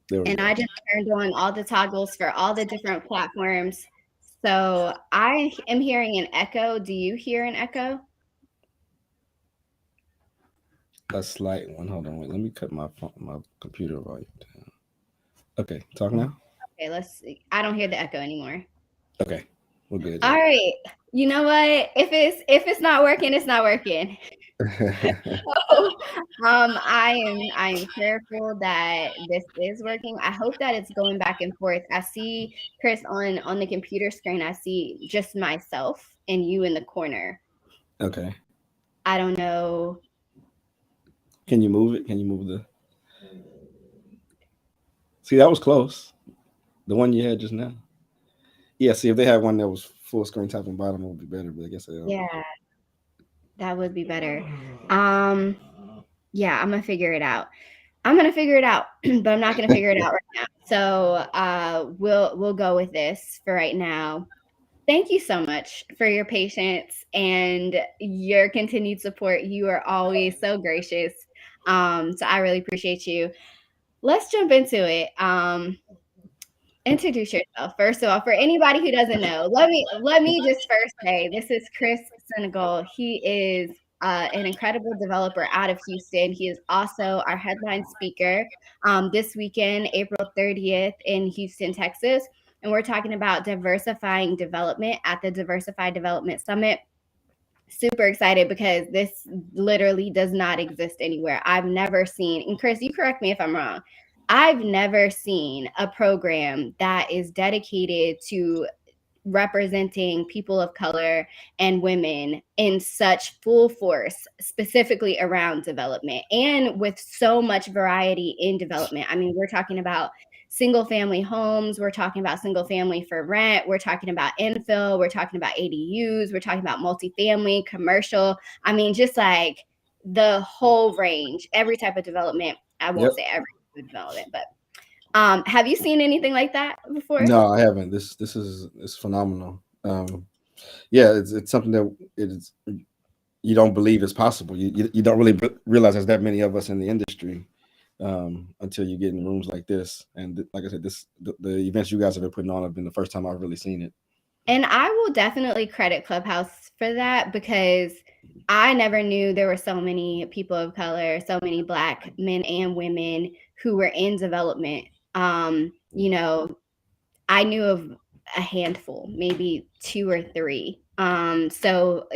There we And go. I just turned on all the toggles for all the different platforms. So I am hearing an echo. Do you hear an echo? A slight one. Hold on, wait. Let me cut my computer volume down. Okay, talk now. Okay, let's see. I don't hear the echo anymore. Okay, we're good All right. You know what? If it's not working, it's not working. then. I am careful that this is working. I hope that it's going back and forth. I see Chris on the computer screen. I see just myself and you in the corner. Okay. I don't know. Can you move it? Can you move the? See, that was close. The one you had just now. Yeah. See, if they had one that was full screen top and bottom, it would be better. But I guess they don't. Yeah, that would be better. Um, yeah, I'm gonna figure it out. I'm gonna figure it out, but I'm not gonna figure it out right now. So we'll go with this for right now. Thank you so much for your patience and your continued support. You are always so gracious. So I really appreciate you. Let's jump into it. Introduce yourself first of all. For anybody who doesn't know, let me just first say this is Chris Senegal. He is an incredible developer out of Houston. He is also our headline speaker this weekend, April 30th in Houston, Texas. And we're talking about diversifying development at the Diversified Development Summit. Super excited because this literally does not exist anywhere. I've never seen, and Chris, you correct me if I'm wrong. I've never seen a program that is dedicated to representing people of color and women in such full force, specifically around development and with so much variety in development. I mean, we're talking about single family homes, we're talking about single family for rent, we're talking about infill, we're talking about ADUs, we're talking about multifamily, commercial. I mean, just like the whole range, every type of development. I won't Yep. say every type of development, but have you seen anything like that before? No, I haven't. This is it's phenomenal. Yeah, it's something that it is you don't believe is possible. You don't really realize there's that many of us in the industry until you get in rooms like this. And like I said, the events you guys have been putting on have been the first time I've really seen it. And I will definitely credit Clubhouse for that because I never knew there were so many people of color, so many Black men and women who were in development. You know, I knew of a handful, maybe two or three. So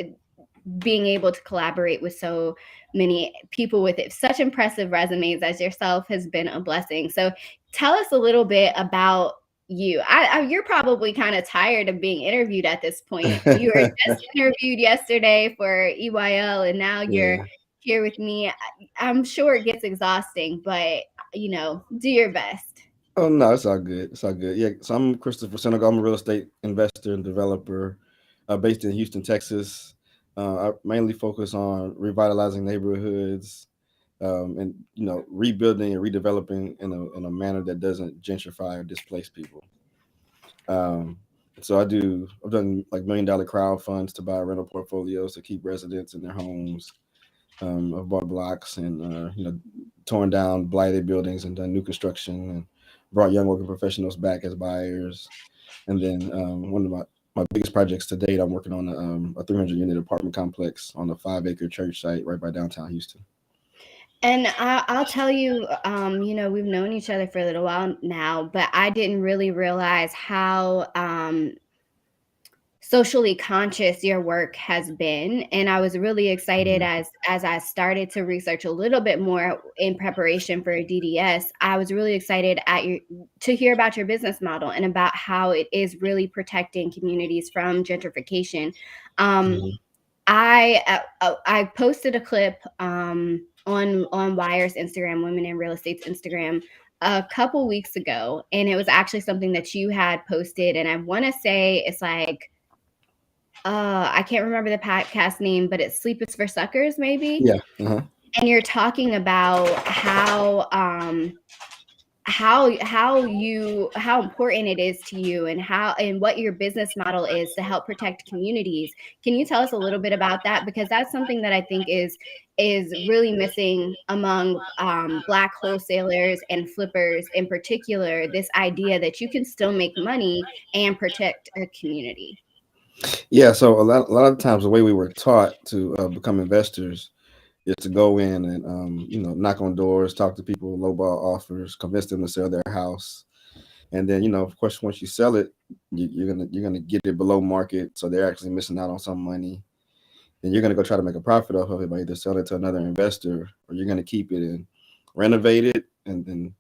being able to collaborate with so many people with such impressive resumes as yourself has been a blessing. So tell us a little bit about you. You're probably kind of tired of being interviewed at this point. You were just interviewed yesterday for EYL and now you're Yeah. here with me. I'm sure it gets exhausting, but do your best. Oh no, it's all good. It's all good. Yeah. So I'm Christopher Senegal. I'm a real estate investor and developer, based in Houston, Texas. I mainly focus on revitalizing neighborhoods, and rebuilding and redeveloping in a manner that doesn't gentrify or displace people. Um, so I've done like $1 million crowd funds to buy rental portfolios to keep residents in their homes. I've bought blocks and torn down blighted buildings and done new construction and brought young working professionals back as buyers. And then one of my biggest projects to date, I'm working on a 300 unit apartment complex on a 5 acre church site right by downtown Houston. And I'll tell you, we've known each other for a little while now, but I didn't really realize how socially conscious your work has been. And I was really excited Mhm. as I started to research a little bit more in preparation for DDS. I was really excited to hear about your business model and about how it is really protecting communities from gentrification. Um, Mhm. I posted a clip on Wire's Instagram, Women in Real Estate's Instagram, a couple weeks ago, and it was actually something that you had posted. And I want to say it's like I can't remember the podcast name, but it's Sleep is for Suckers, maybe. Yeah. Uh-huh. And you're talking about how important it is to you, and how and what your business model is to help protect communities. Can you tell us a little bit about that, because that's something that I think is really missing among Black wholesalers and flippers in particular, this idea that you can still make money and protect a community. Yeah, so a lot of times the way we were taught to become investors is to go in and knock on doors, talk to people, lowball offers, convince them to sell their house, and then of course once you sell it, you're gonna get it below market, so they're actually missing out on some money. Then you're gonna go try to make a profit off of it by either selling it to another investor, or you're gonna keep it and renovate it and then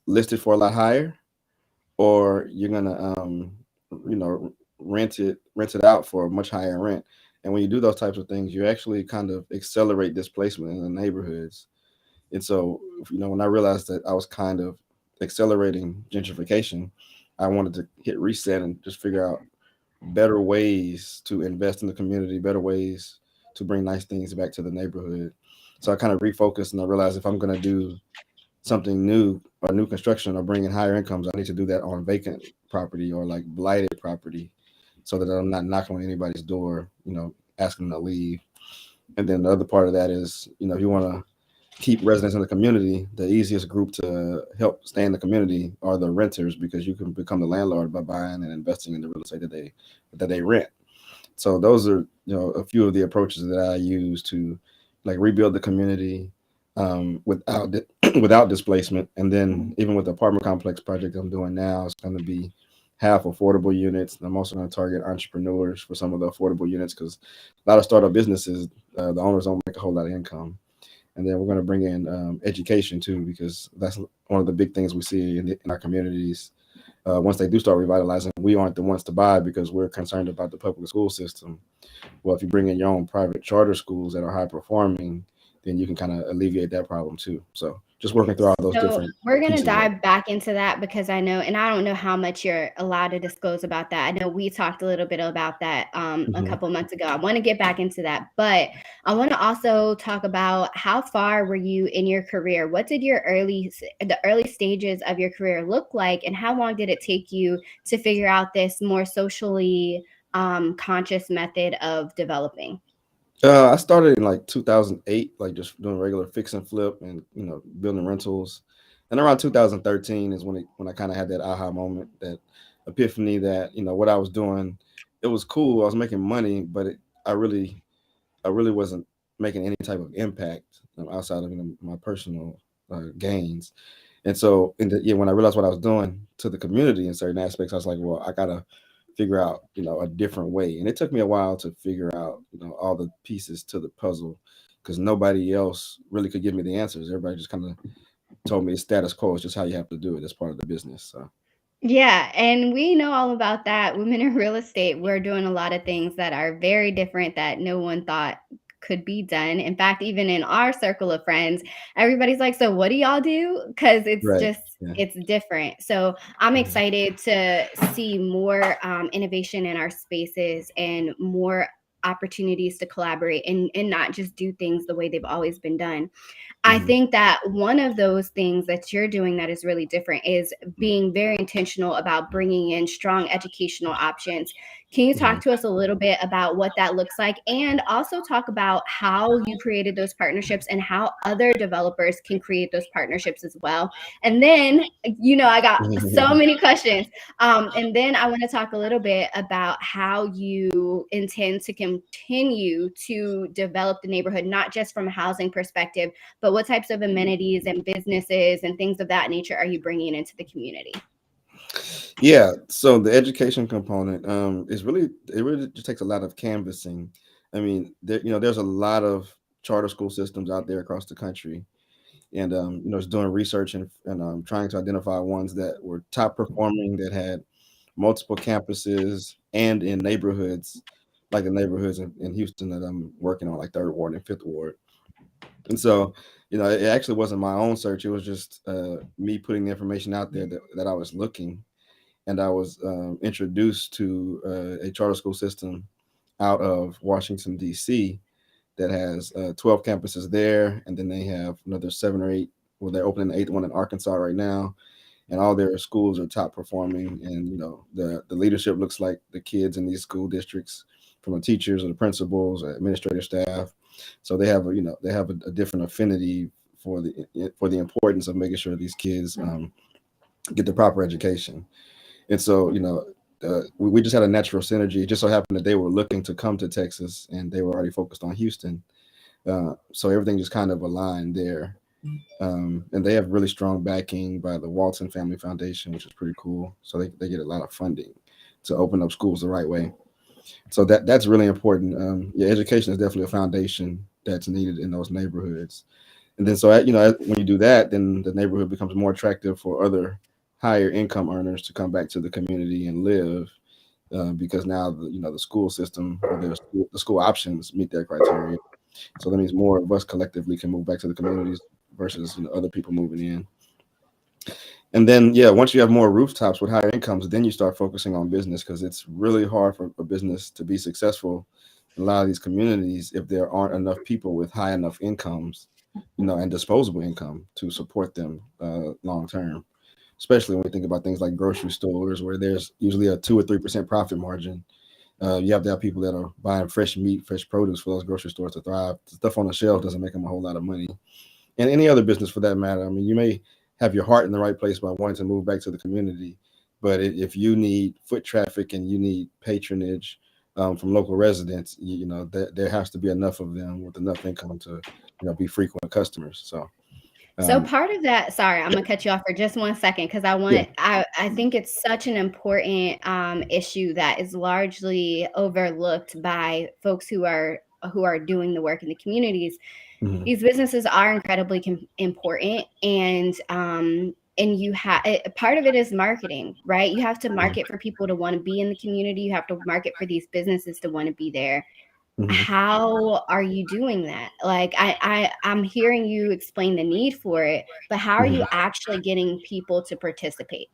list it for a lot higher, or you're gonna you know rent it out for a much higher rent. And when you do those types of things, you actually kind of accelerate displacement in the neighborhoods. And so when I realized that I was kind of accelerating gentrification, I wanted to hit reset and just figure out better ways to invest in the community, better ways to bring nice things back to the neighborhood. So I kind of refocused, and I realized if I'm going to do something new or new construction or bring in higher incomes, I need to do that on vacant property or like blighted property, so that I'm not knocking on anybody's door, asking them to leave. And then the other part of that is, if you want to keep residents in the community, the easiest group to help stay in the community are the renters, because you can become the landlord by buying and investing in the real estate that they rent. So those are a few of the approaches that I use to like rebuild the community, without without displacement. And then even with the apartment complex project I'm doing now, it's going to be half affordable units. And I'm also going to target entrepreneurs for some of the affordable units, because a lot of startup businesses, the owners don't make a whole lot of income. And then we're going to bring in education too, because that's one of the big things we see in our communities. Once they do start revitalizing, we aren't the ones to buy because we're concerned about the public school system. Well, if you bring in your own private charter schools that are high performing, then you can kind of alleviate that problem too. So just working through all those So different we're gonna pieces of it. dive back into that, because I know, and I don't know how much you're allowed to disclose about that. I know we talked a little bit about that a Mhm. couple months ago. I want to get back into that, but I want to also talk about how far were you in your career? What did the early stages of your career look like, and how long did it take you to figure out this more socially conscious method of developing? I started in like 2008, like just doing regular fix and flip and building rentals. And around 2013 is when I kind of had that aha moment, that epiphany that what I was doing, it was cool. I was making money, but I really I really wasn't making any type of impact, outside of my personal gains. And so, when I realized what I was doing to the community in certain aspects, I was like, well, I gotta figure out, a different way. And it took me a while to figure out, all the pieces to the puzzle, because nobody else really could give me the answers. Everybody just kind of told me it's status quo. It's just how you have to do it. That's part of the business. So, Yeah, and we know all about that. Women in real estate, we're doing a lot of things that are very different that no one thought could be done. In fact, even in our circle of friends, everybody's like, "So what do y'all do?" Because right. Yeah. it's different. So I'm Mhm. excited to see more innovation in our spaces and more opportunities to collaborate and not just do things the way they've always been done. I Mhm. think that one of those things that you're doing that is really different is being very intentional about bringing in strong educational options. Can you Mhm. talk to us a little bit about what that looks like, and also talk about how you created those partnerships and how other developers can create those partnerships as well? And then, I got so many questions. And then I want to talk a little bit about how you intend to continue to develop the neighborhood, not just from a housing perspective, but what types of amenities and businesses and things of that nature are you bringing into the community? Yeah, so the education component, is it really just takes a lot of canvassing. I mean, there's a lot of charter school systems out there across the country, and just doing research and trying to identify ones that were top performing, that had multiple campuses and in neighborhoods, like the neighborhoods in Houston that I'm working on, like Third Ward and Fifth Ward. And so, it actually wasn't my own search; it was just me putting the information out there that I was looking. And I was introduced to a charter school system out of Washington D.C. that has 12 campuses there, and then they have another 7 or 8 well, they're opening the eighth one in Arkansas right now, and all their schools are top performing. And the leadership looks like the kids in these school districts, from the teachers or the principals or administrative staff. So they have a different affinity for the importance of making sure these kids get the proper education. And so, we just had a natural synergy. It just so happened that they were looking to come to Texas, and they were already focused on Houston. So everything just kind of aligned there. And they have really strong backing by the Walton Family Foundation, which is pretty cool. So they get a lot of funding to open up schools the right way. So that's really important. Yeah, education is definitely a foundation that's needed in those neighborhoods. And then so when you do that, then the neighborhood becomes more attractive for other higher income earners to come back to the community and live, because now the school system or the school options meet that criteria. So that means more of us collectively can move back to the communities versus other people moving in. And then, yeah, once you have more rooftops with higher incomes, then you start focusing on business, because it's really hard for a business to be successful in a lot of these communities if there aren't enough people with high enough incomes, and disposable income to support them long term. Especially when we think about things like grocery stores, where there's usually a 2 or 3% profit margin. You have to have people that are buying fresh meat, fresh produce for those grocery stores to thrive. The stuff on the shelf doesn't make them a whole lot of money, and any other business for that matter. I mean, you may have your heart in the right place by wanting to move back to the community, but if you need foot traffic and you need patronage from local residents, there has to be enough of them with enough income to be frequent customers. So So um, part of that, sorry, I'm gonna cut you off for just 1 second because yeah. I think it's such an important issue that is largely overlooked by folks who are doing the work in the communities. Mhm. These businesses are incredibly important, and you have part of it is marketing, right? You have to Mhm. market for people to want to be in the community. You have to market for these businesses to want to be there. Mhm. How are you doing that? Like I'm hearing you explain the need for it, but how are Mhm. you actually getting people to participate?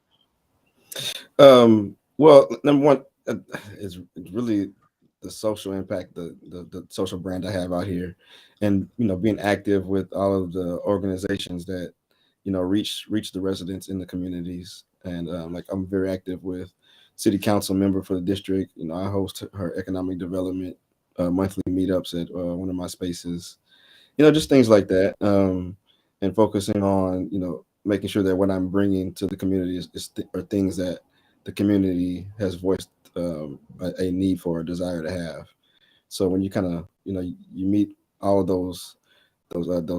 Well, number one is really the social impact, the social brand I have out here, and being active with all of the organizations that reach the residents in the communities. And like, I'm very active with city council member for the district. I host her economic development monthly meetups at one of my spaces. Just things like that. And focusing on making sure that what I'm bringing to the community are things that the community has voiced a need for, a desire to have. So when you kind of you meet all of those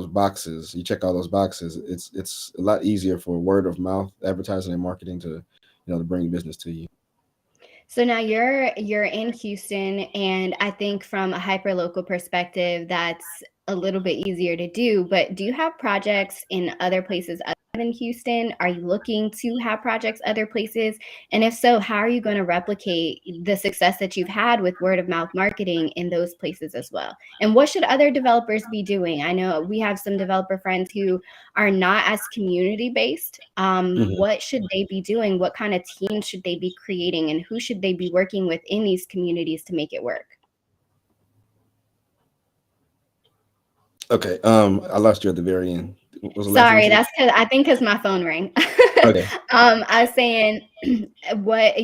boxes, you check all those boxes, it's a lot easier for word of mouth advertising and marketing to bring business to you. So now you're in Houston, and I think from a hyper local perspective, that's a little bit easier to do. But do you have projects in other places other than Houston? Are you looking to have projects other places? And if so, how are you going to replicate the success that you've had with word of mouth marketing in those places as well? And what should other developers be doing? I know we have some developer friends who are not as community based. Mhm. What should they be doing? What kind of teams should they be creating? And who should they be working with in these communities to make it work? Okay. I lost you at the very end. What was the last thing you Sorry, said? that's because I think because my phone rang. Okay. I was saying what,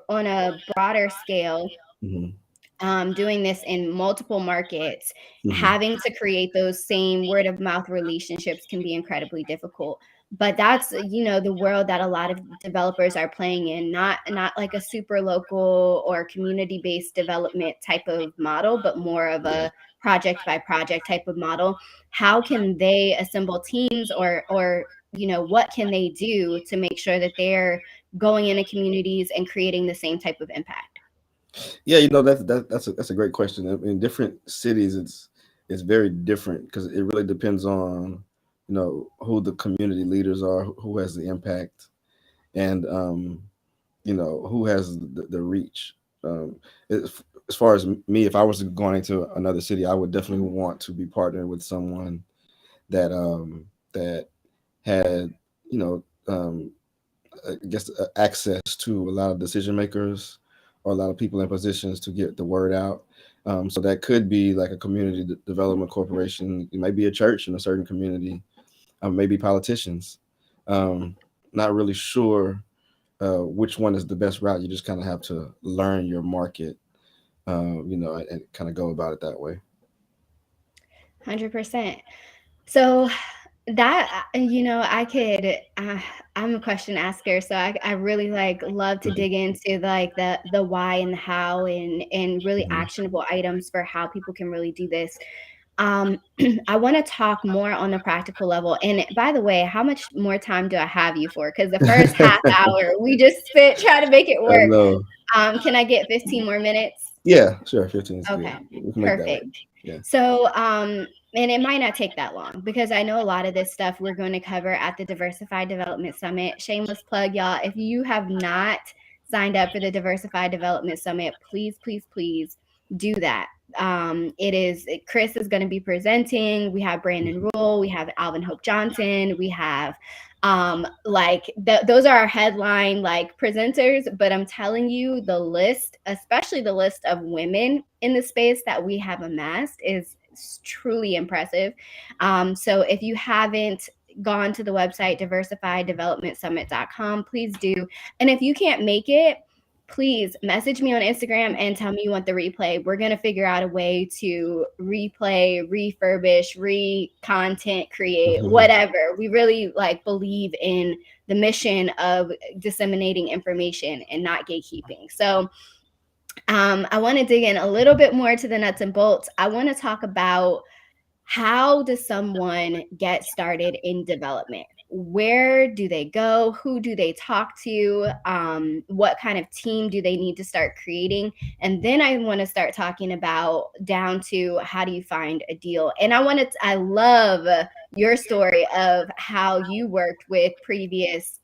on a broader scale, Hmm. doing this in multiple markets, Hmm. having to create those same word of mouth relationships can be incredibly difficult. But that's, the world that a lot of developers are playing in, not like a super local or community based development type of model, but more of Yeah. a project by project type of model. How can they assemble teams, or what can they do to make sure that they're going into communities and creating the same type of impact? Yeah, that's a great question. In different cities, it's very different because it really depends on who the community leaders are, who has the impact, and who has the reach. As far as me, if I was going into another city, I would definitely want to be partnered with someone that had you know um, I guess access to a lot of decision makers or a lot of people in positions to get the word out. So that could be like a community development corporation. It might be a church in a certain community, maybe politicians. Um, Not really sure which one is the best route. You just kind of have to learn your market, and kind of go about it that way. 100%. So that I could I'm a question asker, so I really like love to dig into like the why and the how and really Mhm. actionable items for how people can really do this. um I want to talk more on the practical level. And by the way, how much more time do I have you for? Because the first half hour we just spent trying to make it I work. know. Can I get 15 more minutes? Yeah, sure. 15 is good. Okay, We can make that work. perfect. Yeah. So, and it might not take that long because I know a lot of this stuff we're going to cover at the Diversified Development Summit. Shameless plug, y'all. If you have not signed up for the Diversified Development Summit, please, please, please do that. Chris is going to be presenting. We have Brandon Rule, we have Alvin Hope Johnson, we have those are our headline like presenters. But I'm telling you, the list, especially the list of women in the space that we have amassed, is truly impressive. So if you haven't gone to the website diversifieddevelopmentsummit.com, please do. And if you can't make it, please message me on Instagram and tell me you want the replay. We're going to figure out a way to replay, refurbish, re-content create, whatever. We really like believe in the mission of disseminating information and not gatekeeping. So I want to dig in a little bit more to the nuts and bolts. I want to talk about, how does someone get started in development? Where do they go? Who do they talk to? What kind of team do they need to start creating? And then I want to start talking about down to, how do you find a deal? And I love your story of how you worked with previous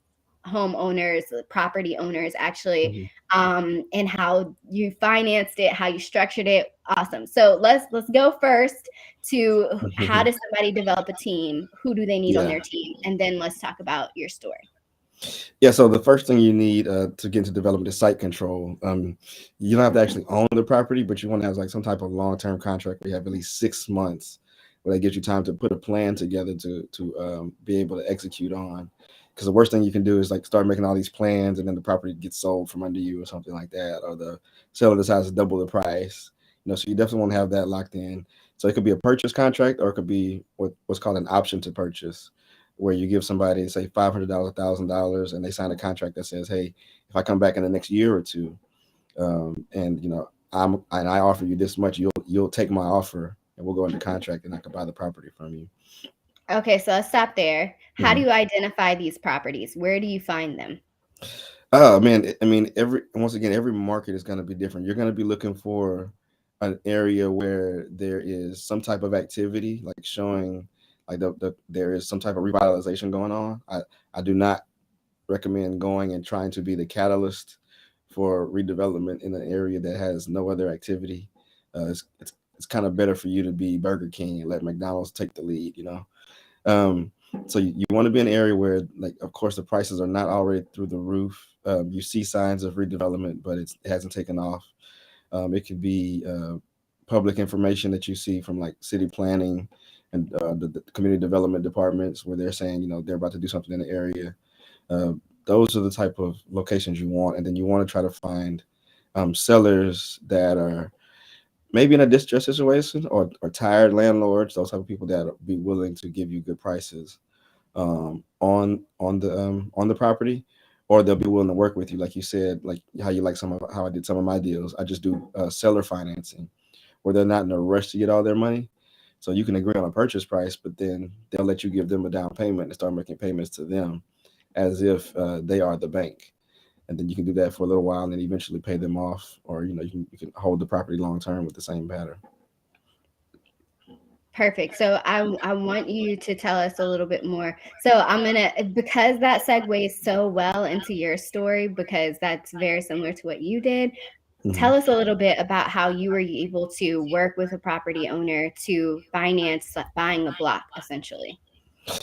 homeowners, property owners, actually, Mhm. and how you financed it, how you structured it. Awesome. So let's go first to, how does somebody develop a team? Who do they need on Yeah. their team? And then let's talk about your story. Yeah. So the first thing you need to get into development is site control. You don't have to actually own the property, but you want to have like some type of long-term contract where you have at least 6 months, where that gives you time to put a plan together to be able to execute on. Because the worst thing you can do is like start making all these plans and then the property gets sold from under you or something like that, or the seller decides to double the price. So you definitely want to have that locked in. So it could be a purchase contract, or it could be what's called an option to purchase, where you give somebody say $500, $1,000, and they sign a contract that says, "Hey, if I come back in the next year or two, and I offer you this much, you'll take my offer, and we'll go into contract, and I can buy the property from you." Okay, so let's stop there. How do Mhm. you identify these properties? Where do you find them? Oh man, I mean, every market is going to be different. You're going to be looking for an area where there is some type of activity, like showing like there is some type of revitalization going on. I do not recommend going and trying to be the catalyst for redevelopment in an area that has no other activity. It's kind of better for you to be Burger King and let McDonald's take the lead. Um, so you want to be in an area where, like, of course, the prices are not already through the roof. You see signs of redevelopment, but it hasn't taken off. It could be public information that you see from like city planning and the community development departments, where they're saying, they're about to do something in the area. Uh, those are the type of locations you want, and then you want to try to find sellers that are maybe in a distress situation, or tired landlords, those type of people that be willing to give you good prices on the property, or they'll be willing to work with you, like you said, like how you like how I did some of my deals. I just do seller financing, where they're not in a rush to get all their money. So you can agree on a purchase price, but then they'll let you give them a down payment and start making payments to them as if they are the bank. And then you can do that for a little while and then eventually pay them off, or you can hold the property long term with the same pattern. Perfect. So I want you to tell us a little bit more. So I'm gonna, because that segues so well into your story, because that's very similar to what you did. Hmm. Tell us a little bit about how you were able to work with a property owner to finance buying a block, essentially.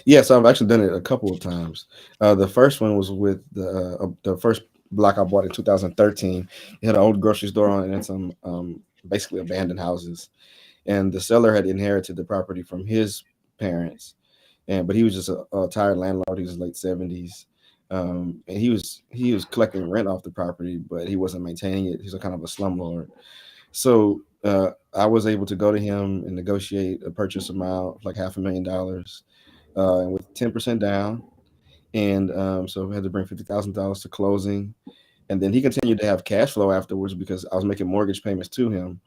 Yeah, so I've actually done it a couple of times. The first one was with the first block I bought in 2013. It had an old grocery store on it and some basically abandoned houses. And the seller had inherited the property from his parents. and but he was just a tired landlord. He was late 70s, and he was collecting rent off the property, but he wasn't maintaining it. He's a kind of a slumlord. So I was able to go to him and negotiate a purchase amount of like $500,000, and with 10% down, and so we had to bring $50,000 to closing, and then he continued to have cash flow afterwards because I was making mortgage payments to him.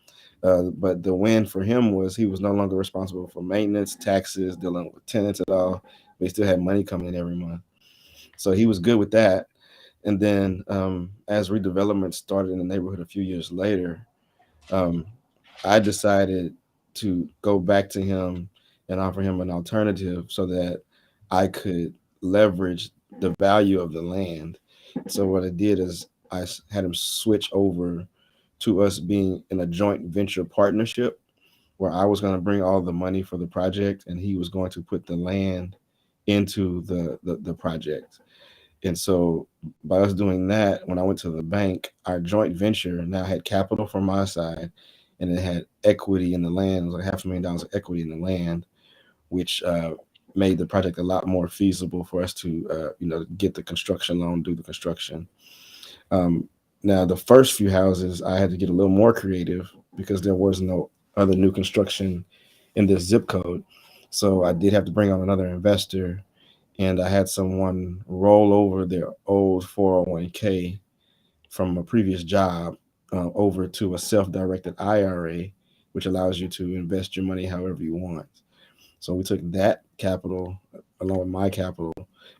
But the win for him was he was no longer responsible for maintenance, taxes, dealing with tenants at all. But he still had money coming in every month, so he was good with that. And then as redevelopment started in the neighborhood a few years later, um, I decided to go back to him and offer him an alternative so that I could leverage the value of the land. So what I did is had him switch over to us being in a joint venture partnership where I was going to bring all the money for the project and he was going to put the land into the project. And so by us doing that, when I went to the bank, our joint venture now had capital from my side and it had equity in the land. It was like $500,000 of equity in the land, which made the project a lot more feasible for us to, get the construction loan, do the construction. Um, Now, the first few houses, I had to get a little more creative because there was no other new construction in this zip code. So I did have to bring on another investor, and I had someone roll over their old 401k from a previous job over to a self-directed IRA, which allows you to invest your money however you want. So we took that capital along with my capital,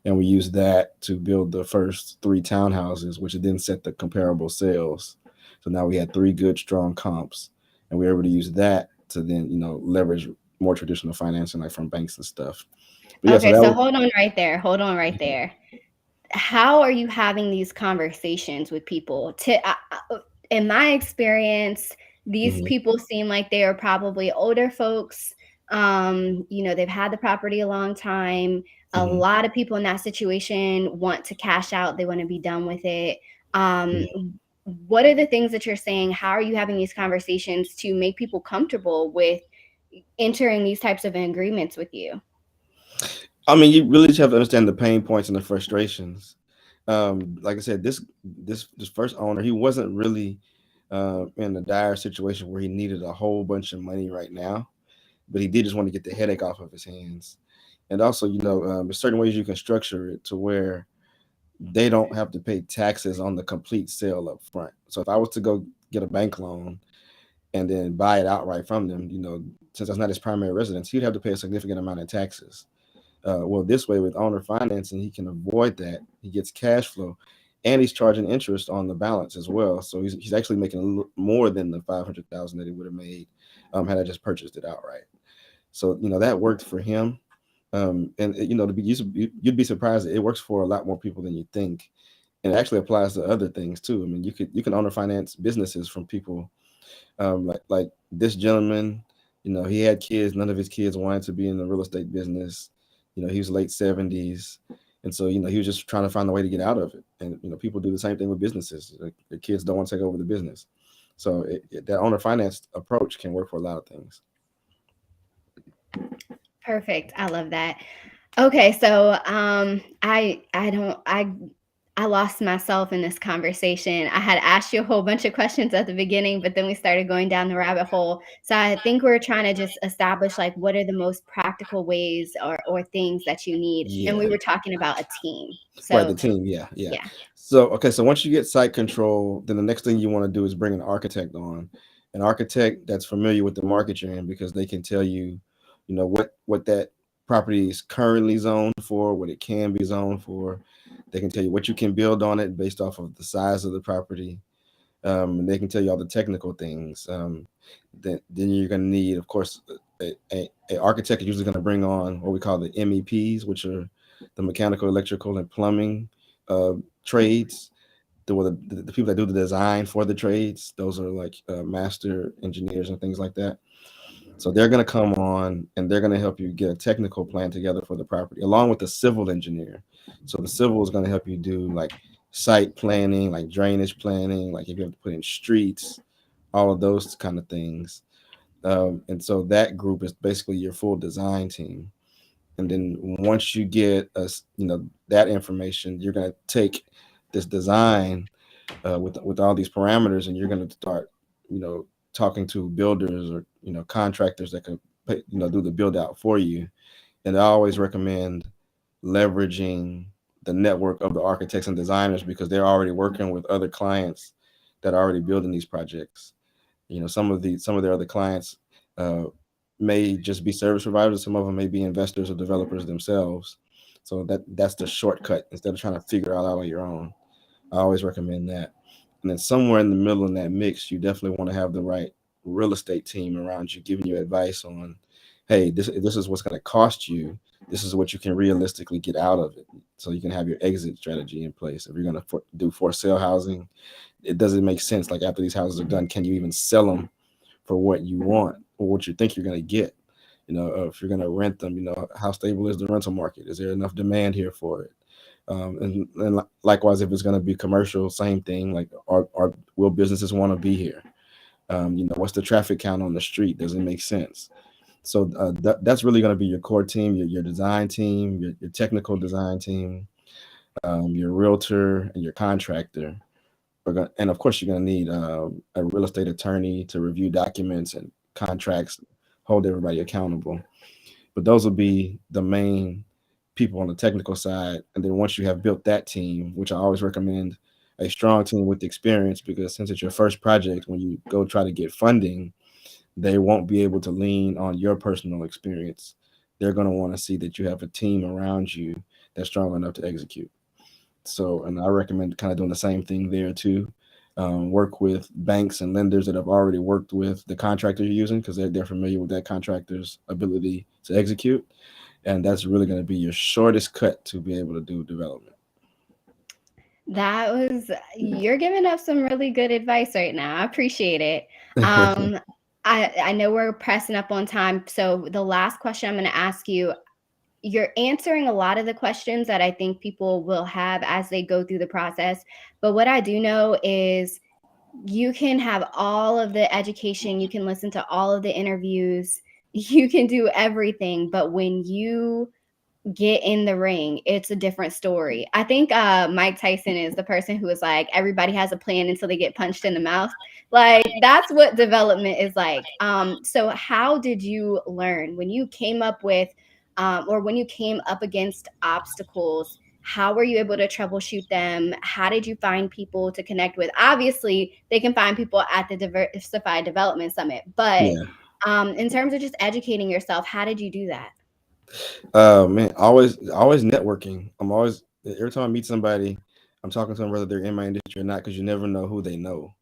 and we used that to build the first three townhouses, which then set the comparable sales. So now we had three good, strong comps, and we were able to use that to then, leverage more traditional financing, like from banks and stuff. But yeah, so Okay, that so was. hold on right there. Hold on right there. How are you having these conversations with people? In my experience, these Mhm, people seem like they are probably older folks. They've had the property a long time. A mhm, lot of people in that situation want to cash out. They want to be done with it. Um, mhm. what are the things that you're saying? How are you having these conversations to make people comfortable with entering these types of agreements with you? I mean, you really just have to understand the pain points and the frustrations. Like I said, this first owner, he wasn't really in a dire situation where he needed a whole bunch of money right now, but he did just want to get the headache off of his hands. And also, there's certain ways you can structure it to where they don't have to pay taxes on the complete sale up front. So if I was to go get a bank loan and then buy it outright from them, since that's not his primary residence, he'd have to pay a significant amount of taxes. Well, this way with owner financing, he can avoid that. He gets cash flow, and he's charging interest on the balance as well. So he's actually making a little more than the 500,000 that he would have made had I just purchased it outright. So that worked for him, and you'd be surprised that it works for a lot more people than you think, and it actually applies to other things too. I mean, you can owner finance businesses from people like this gentleman. He had kids. None of his kids wanted to be in the real estate business. He was late 70s, and so he was just trying to find a way to get out of it. And people do the same thing with businesses. Like, their kids don't want to take over the business, so that owner finance approach can work for a lot of things. Perfect. I love that. Okay, so I lost myself in this conversation. I had asked you a whole bunch of questions at the beginning, but then we started going down the rabbit hole. So I think we're trying to just establish like what are the most practical ways or things that you need. And we Yeah. were talking about a team. Right, So the team, yeah, yeah. yeah. So, okay, so once you get site control, then the next thing you want to do is bring an architect on, an architect that's familiar with the market you're in, because they can tell you, what that property is currently zoned for, what it can be zoned for. They can tell you what you can build on it based off of the size of the property, and they can tell you all the technical things. Then you're going to need, of course, a architect is usually going to bring on what we call the MEPs, which are the mechanical, electrical, and plumbing uh, trades. The people that do the design for the trades, those are like master engineers and things like that. So they're going to come on and they're going to help you get a technical plan together for the property, along with the civil engineer. So the civil is going to help you do like site planning, like drainage planning, like if you have to put in streets, all of those kind of things. And so that group is basically your full design team. And then once you get us, that information, you're going to take this design with all these parameters, and you're going to start, you know, talking to builders or contractors that can do the build out for you. And I always recommend leveraging the network of the architects and designers because they're already working with other clients that are already building these projects. Some of their other clients uh, may just be service providers. Some of them may be investors or developers themselves. So that's the shortcut instead of trying to figure it out on your own. I always recommend that. And then somewhere in the middle in that mix, you definitely want to have the right real estate team around you, giving you advice on, hey, this is what's going to cost you. This is what you can realistically get out of it, so you can have your exit strategy in place. If you're going to do for sale housing, it doesn't make sense. Like after these houses are done, can you even sell them for what you want or what you think you're going to get? If you're going to rent them, how stable is the rental market? Is there enough demand here for it? And likewise, if it's going to be commercial, same thing. Like, will businesses want to be here? What's the traffic count on the street? Does it make sense? So that's really going to be your core team, your design team, your technical design team, your realtor, and your contractor. And of course, you're going to need a real estate attorney to review documents and contracts, hold everybody accountable. But those will be the main people on the technical side. And then once you have built that team, which I always recommend a strong team with experience, because since it's your first project, when you go try to get funding, they won't be able to lean on your personal experience. They're going to want to see that you have a team around you that's strong enough to execute. So, and I recommend kind of doing the same thing there too. Work with banks and lenders that have already worked with the contractor you're using because they're familiar with that contractor's ability to execute. And that's really going to be your shortest cut to be able to do development. You're giving us some really good advice right now. I appreciate it. Um, I know we're pressing up on time. So the last question I'm going to ask you, you're answering a lot of the questions that I think people will have as they go through the process. But what I do know is you can have all of the education, you can listen to all of the interviews, you can do everything. But when you get in the ring, it's a different story. I think Mike Tyson is the person who was like, everybody has a plan until they get punched in the mouth. Like that's what development is like. So how did you learn when you came up with or when you came up against obstacles? How were you able to troubleshoot them? How did you find people to connect with? Obviously, they can find people at the Diversified Development Summit, but Yeah. in terms of just educating yourself, how did you do that? Man, always networking. I'm always every time I meet somebody, I'm talking to them whether they're in my industry or not, because you never know who they know.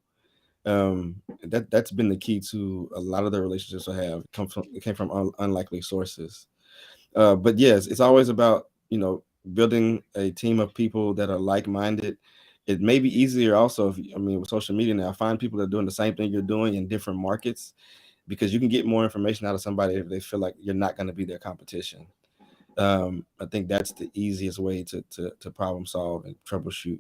That's been the key to a lot of the relationships I have. It came from unlikely sources. But yes, it's always about building a team of people that are like-minded. It may be easier also if with social media now, find people that are doing the same thing you're doing in different markets, because you can get more information out of somebody if they feel like you're not going to be their competition. I think that's the easiest way to problem solve and troubleshoot.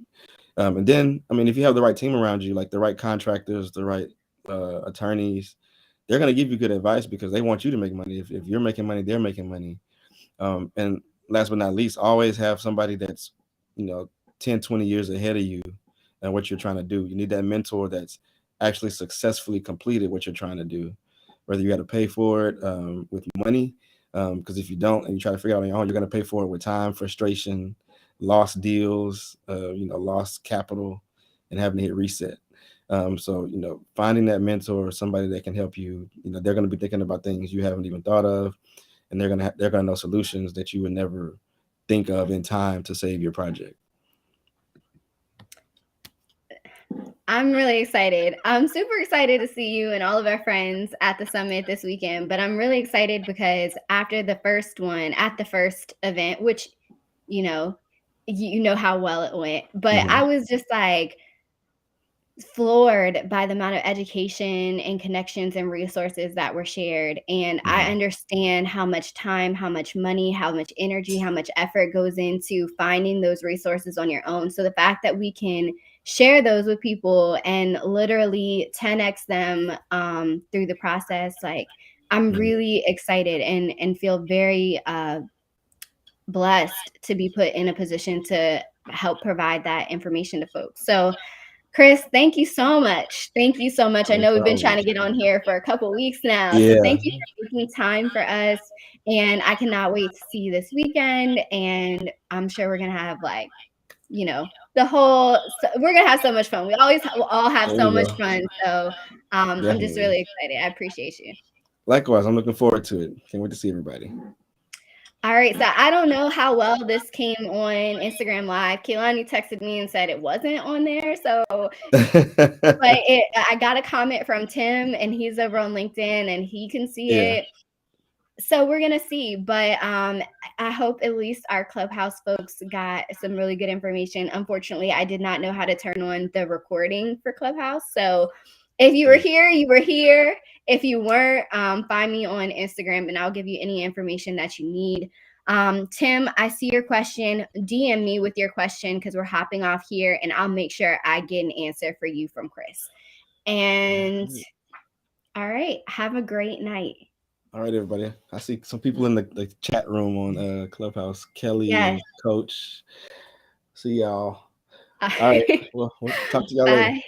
And then, if you have the right team around you, like the right contractors, the right attorneys, they're going to give you good advice because they want you to make money. If you're making money, they're making money. And last but not least, always have somebody that's, you know, 10, 20 years ahead of you and what you're trying to do. You need that mentor that's actually successfully completed what you're trying to do, whether you got to pay for it with money. Because if you don't and you try to figure out on your own, you're going to pay for it with time, frustration, lost deals, lost capital, and having to hit reset. So, finding that mentor or somebody that can help you, they're going to be thinking about things you haven't even thought of, and they're gonna know solutions that you would never think of in time to save your project. I'm really excited. I'm super excited to see you and all of our friends at the summit this weekend. But I'm really excited because after the first one, at the first event, which, you know, you know how well it went, but I Mhm. was just like, floored by the amount of education and connections and resources that were shared. And I Mhm. understand how much time, how much money, how much energy, how much effort goes into finding those resources on your own. So the fact that we can share those with people and literally 10x them through the process, like I'm Mhm. really excited and feel very blessed to be put in a position to help provide that information to folks. So Chris, thank you so much. Thank you so much. I No know we've been problem. trying to get on here for a couple weeks now. So Yeah. thank you for making time for us. And I cannot wait to see you this weekend. And I'm sure we're going to have like, we're going to have so much fun. We'll all have There so we much go. fun. So I'm just Definitely. really excited. I appreciate you. Likewise, I'm looking forward to it. Can't wait to see everybody. All right, so I don't know how well this came on Instagram Live. Kehlani texted me and said it wasn't on there. So but I got a comment from Tim, and he's over on LinkedIn, and he can see Yeah. it. So we're gonna see, but I hope at least our Clubhouse folks got some really good information. Unfortunately, I did not know how to turn on the recording for Clubhouse. So if you were here, you were here. If you weren't, find me on Instagram, and I'll give you any information that you need. Tim, I see your question. DM me with your question because we're hopping off here, and I'll make sure I get an answer for you from Chris. And all right, have a great night. All right, everybody. I see some people in the chat room on Clubhouse. Kelly Yes. and Coach. See y'all. All All right. right. Well, we'll talk to y'all later. Bye.